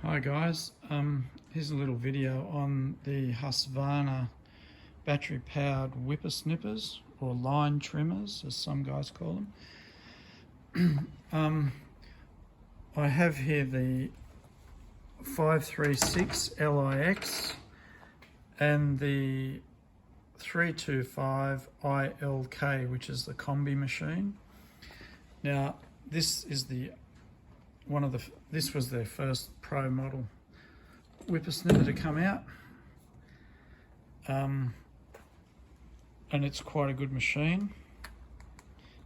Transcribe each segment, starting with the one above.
Hi guys, here's a little video on the Husqvarna battery powered whippersnippers, or line trimmers as some guys call them. I have here the 536 LiX and the 325 ILK, which is the combi machine. Now this is this was their first pro model whippersnipper to come out, and it's quite a good machine.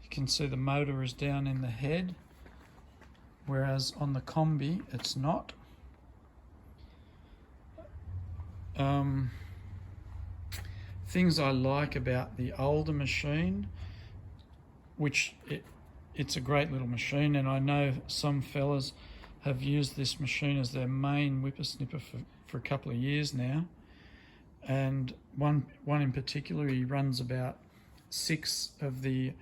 You can see the motor is down in the head, whereas on the combi it's not. Things I like about the older machine, which it's a great little machine, and I know some fellas have used this machine as their main whippersnipper for a couple of years now. And one in particular, he runs about 6 of the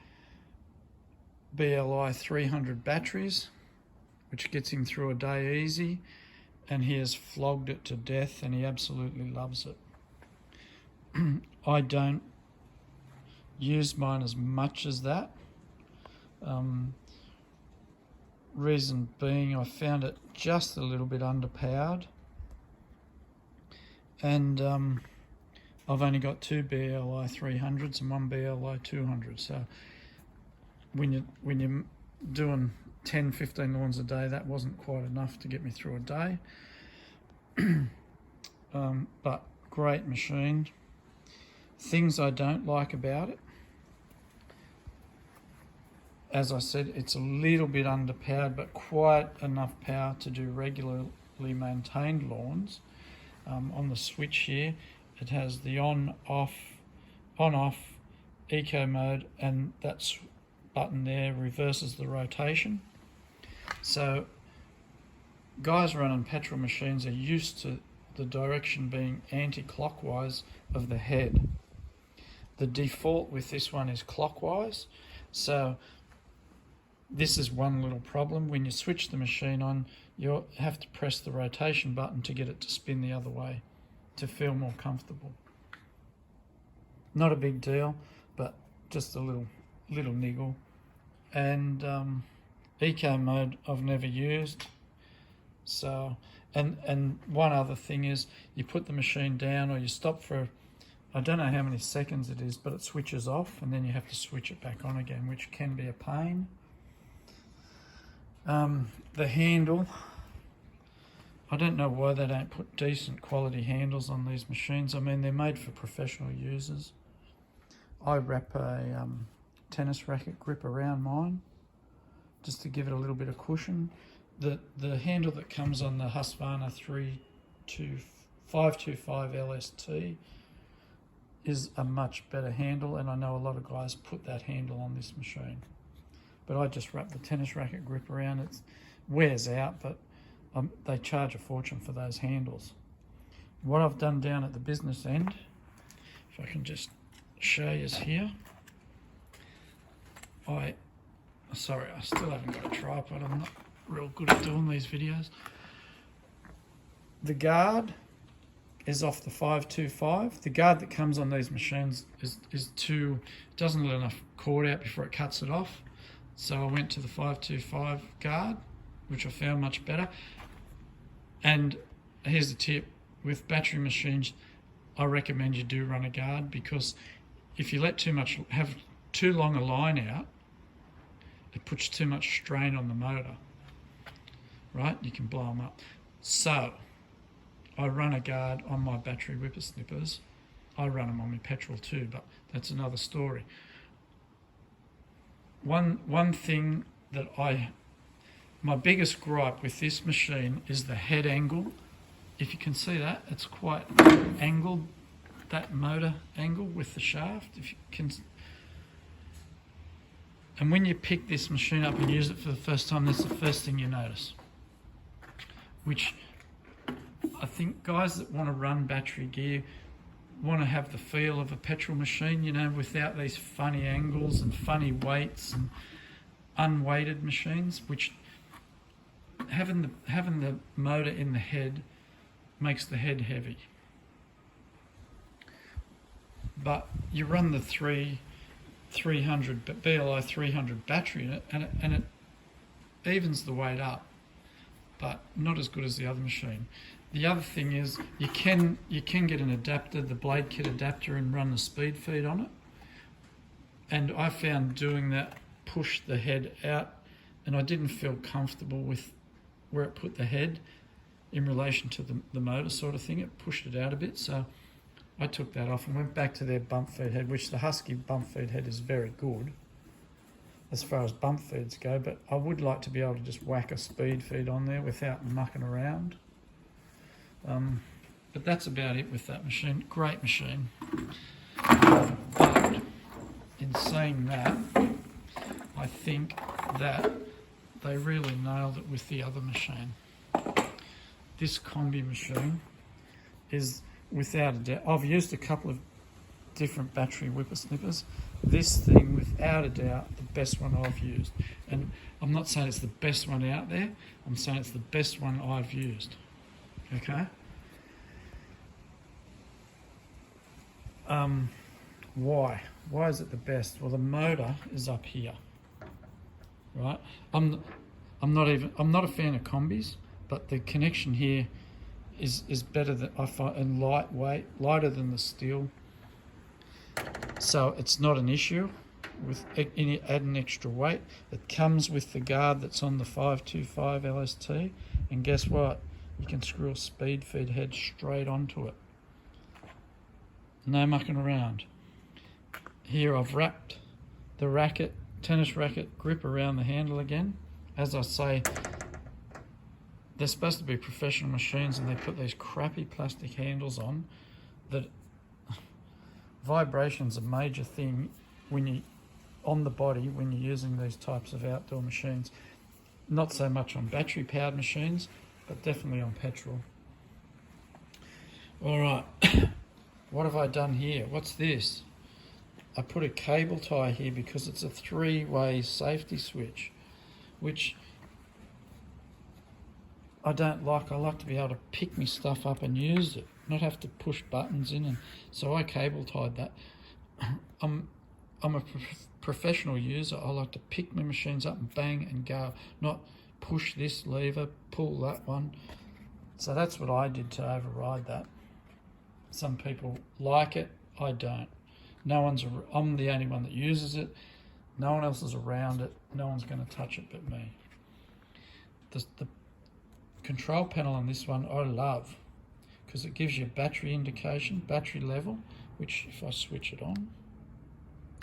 BLI 300 batteries, which gets him through a day easy, and he has flogged it to death and he absolutely loves it. I don't use mine as much as that. Reason being, I found it just a little bit underpowered, and I've only got 2 BLI 300s and 1 BLI 200. So when you're doing 10-15 lawns a day, that wasn't quite enough to get me through a day. But great machine. Things I don't like about it: as I said, it's a little bit underpowered, but quite enough power to do regularly maintained lawns. On the switch here, it has the on-off eco mode, and that button there reverses the rotation. So guys running petrol machines are used to the direction being anti-clockwise of the head. The default with this one is clockwise, so this is one little problem. When you switch the machine on, you have to press the rotation button to get it to spin the other way to feel more comfortable. Not a big deal, but just a little niggle. And eco mode I've never used. So, and one other thing is, you put the machine down or you stop for, I don't know how many seconds it is, but it switches off and then you have to switch it back on again, which can be a pain. The handle, I don't know why they don't put decent quality handles on these machines. I mean, they're made for professional users. I wrap a tennis racket grip around mine just to give it a little bit of cushion. The handle that comes on the Husqvarna 525 LST is a much better handle, and I know a lot of guys put that handle on this machine. But I just wrap the tennis racket grip around. It wears out, but they charge a fortune for those handles. What I've done down at the business end, if I can just show you here, sorry, I still haven't got a tripod. I'm not real good at doing these videos. The guard is off the 525. The guard that comes on these machines doesn't let enough cord out before it cuts it off. So I went to the 525 guard, which I found much better. And here's the tip: with battery machines, I recommend you do run a guard, because if you have too long a line out, it puts too much strain on the motor, right? You can blow them up. So I run a guard on my battery whippersnippers. I run them on my petrol too, but that's another story. One thing that my biggest gripe with this machine is the head angle. If you can see that, it's quite angled, that motor angle with the shaft. If you can, and when you pick this machine up and use it for the first time, that's the first thing you notice. Which I think guys that want to run battery gear want to have the feel of a petrol machine, you know, without these funny angles and funny weights and unweighted machines, which having the motor in the head makes the head heavy. But you run the 300 BLI 300 battery in it, and it evens the weight up, but not as good as the other machine. The other thing is you can get an adapter, the blade kit adapter, and run the speed feed on it. And I found doing that pushed the head out, and I didn't feel comfortable with where it put the head in relation to the motor sort of thing. It pushed it out a bit, so I took that off and went back to their bump feed head, which the Husky bump feed head is very good as far as bump feeds go, but I would like to be able to just whack a speed feed on there without mucking around. But that's about it with that machine. Great machine. But in saying that, I think that they really nailed it with the other machine. This combi machine is, without a doubt, I've used a couple of different battery whippersnippers. This thing, without a doubt, the best one I've used. And I'm not saying it's the best one out there, I'm saying it's the best one I've used. Okay? Why? Why is it the best? Well, the motor is up here, right? I'm not a fan of combis, but the connection here is better than I find, and lightweight, lighter than the steel. So it's not an issue with adding extra weight. It comes with the guard that's on the 525 LST, and guess what? You can screw a speed feed head straight onto it. No mucking around. Here I've wrapped the racket, tennis racket grip around the handle again. As I say, they're supposed to be professional machines, and they put these crappy plastic handles on that. Vibration's a major thing when you on the body when you're using these types of outdoor machines. Not so much on battery powered machines, but definitely on petrol. All right, what have I done here? What's this? I put a cable tie here because it's a 3-way safety switch, which I don't like. I like to be able to pick my stuff up and use it, not have to push buttons in. And so I cable tied that. I'm a professional user. I like to pick my machines up and bang and go, not push this lever, pull that one. So that's what I did to override that. Some people like it, I don't. I'm the only one that uses it. No one else is around it. No one's going to touch it but me. The control panel on this one I love because it gives you battery indication, battery level, which if I switch it on,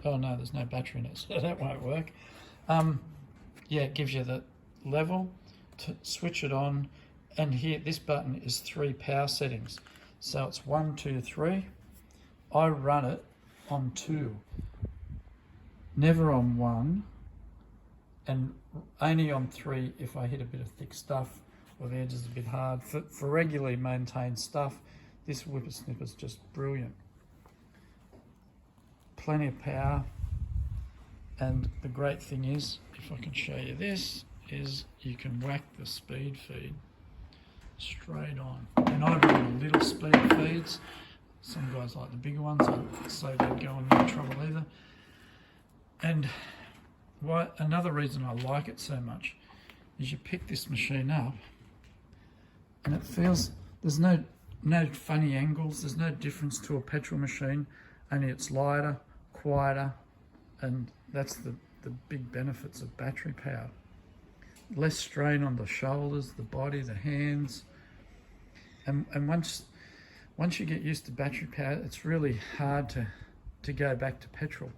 oh no, there's no battery in it, so that won't work. Yeah, it gives you the level to switch it on, and here this button is 3 power settings. So it's 1, 2, 3. I run it on 2, never on 1, and only on 3 if I hit a bit of thick stuff or the edge is a bit hard. For regularly maintained stuff, this whippersnipper is just brilliant. Plenty of power, and the great thing is, if I can show you this, is you can whack the speed feed straight on. And I run the little speed feeds. Some guys like the bigger ones. I'd say they'd go in no trouble either. And another reason I like it so much is you pick this machine up and it feels, there's no funny angles, there's no difference to a petrol machine, only it's lighter, quieter, and that's the big benefits of battery power. Less strain on the shoulders, the body, the hands, and once you get used to battery power, it's really hard to go back to petrol.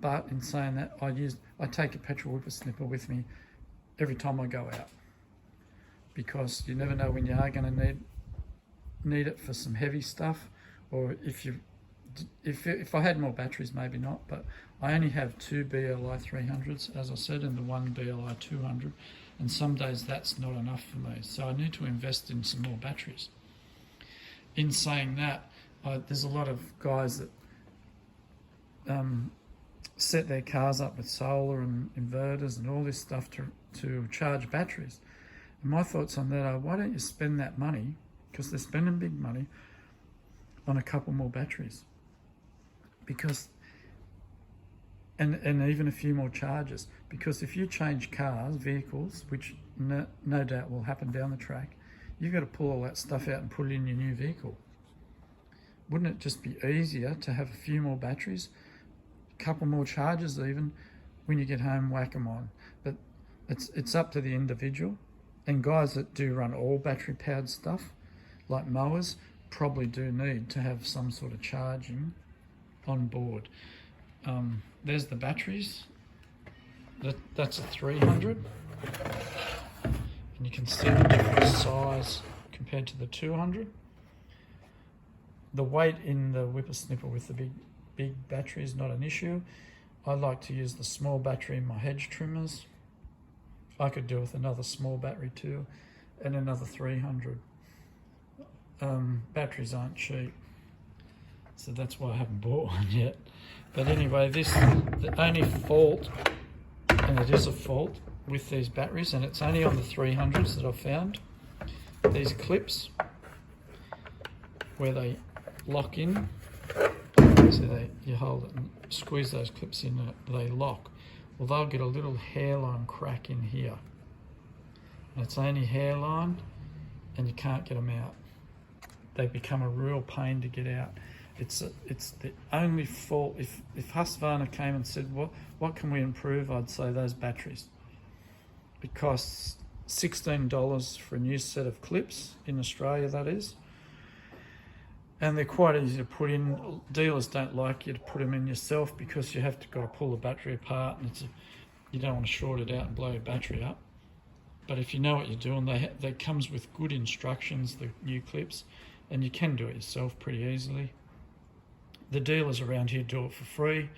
But in saying that, I take a petrol whippersnipper with me every time I go out, because you never know when you are going to need it for some heavy stuff, or if I had more batteries, maybe not. But I only have 2 BLI 300s, as I said, and the 1 BLI 200, and some days that's not enough for me. So I need to invest in some more batteries. In saying that, there's a lot of guys that set their cars up with solar and inverters and all this stuff to charge batteries. And my thoughts on that are, why don't you spend that money, because they're spending big money, on a couple more batteries? Because, and even a few more chargers. Because if you change cars, vehicles, which no doubt will happen down the track, you've got to pull all that stuff out and put it in your new vehicle. Wouldn't it just be easier to have a few more batteries, a couple more chargers even, when you get home, whack them on? But it's up to the individual. And guys that do run all battery powered stuff, like mowers, probably do need to have some sort of charging on board. There's the batteries. That's a 300. And you can see the different size compared to the 200. The weight in the whippersnipper with the big battery is not an issue. I like to use the small battery in my hedge trimmers. I could do with another small battery too, and another 300. Batteries aren't cheap, so that's why I haven't bought one yet. But anyway, the only fault, and it is a fault with these batteries, and it's only on the 300s that I've found, these clips where they lock in. So you hold it and squeeze those clips in, they lock. Well, they'll get a little hairline crack in here. And it's only hairline, and you can't get them out. They become a real pain to get out. It's the only fault. If Husqvarna came and said, what can we improve? I'd say those batteries. It costs $16 for a new set of clips in Australia, that is. And they're quite easy to put in. Dealers don't like you to put them in yourself because you have to go pull the battery apart, and you don't want to short it out and blow your battery up. But if you know what you're doing, they comes with good instructions, the new clips, and you can do it yourself pretty easily. The dealers around here do it for free,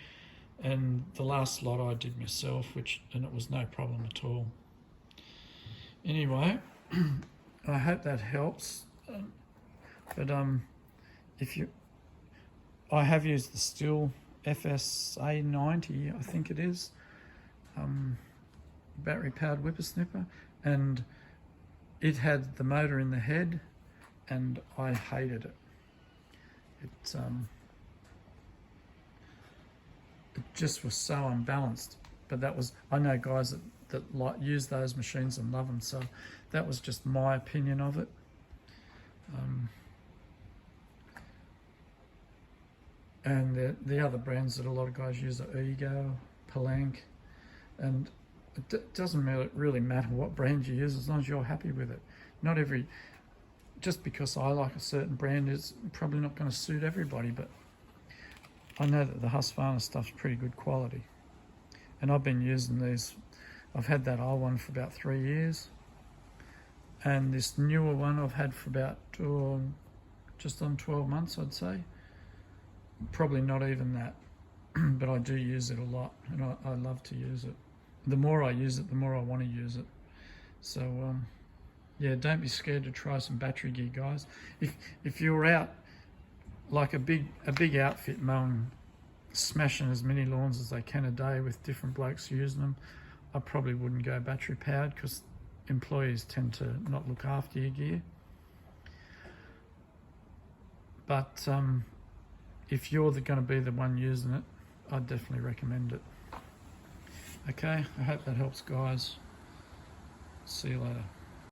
and the last lot I did myself, and it was no problem at all. Anyway, I hope that helps. I have used the Stihl FSA 90, I think it is, battery powered whippersnipper, and it had the motor in the head, and I hated it. It just was so unbalanced. But I know guys that use those machines and love them, so that was just my opinion of it. And the other brands that a lot of guys use are Ego, Palanque, and it doesn't really matter what brand you use as long as you're happy with it. Just because I like a certain brand is probably not going to suit everybody, but I know that the Husqvarna stuff's pretty good quality. And I've been using these. I've had that old one for about 3 years, and this newer one I've had for about just on 12 months, I'd say. Probably not even that, but I do use it a lot, and I love to use it. The more I use it, the more I want to use it. So yeah, don't be scared to try some battery gear, guys. If you're out like a big outfit mowing, smashing as many lawns as they can a day with different blokes using them, I probably wouldn't go battery powered because employees tend to not look after your gear. But if you're going to be the one using it, I'd definitely recommend it. Okay, I hope that helps, guys. See you later.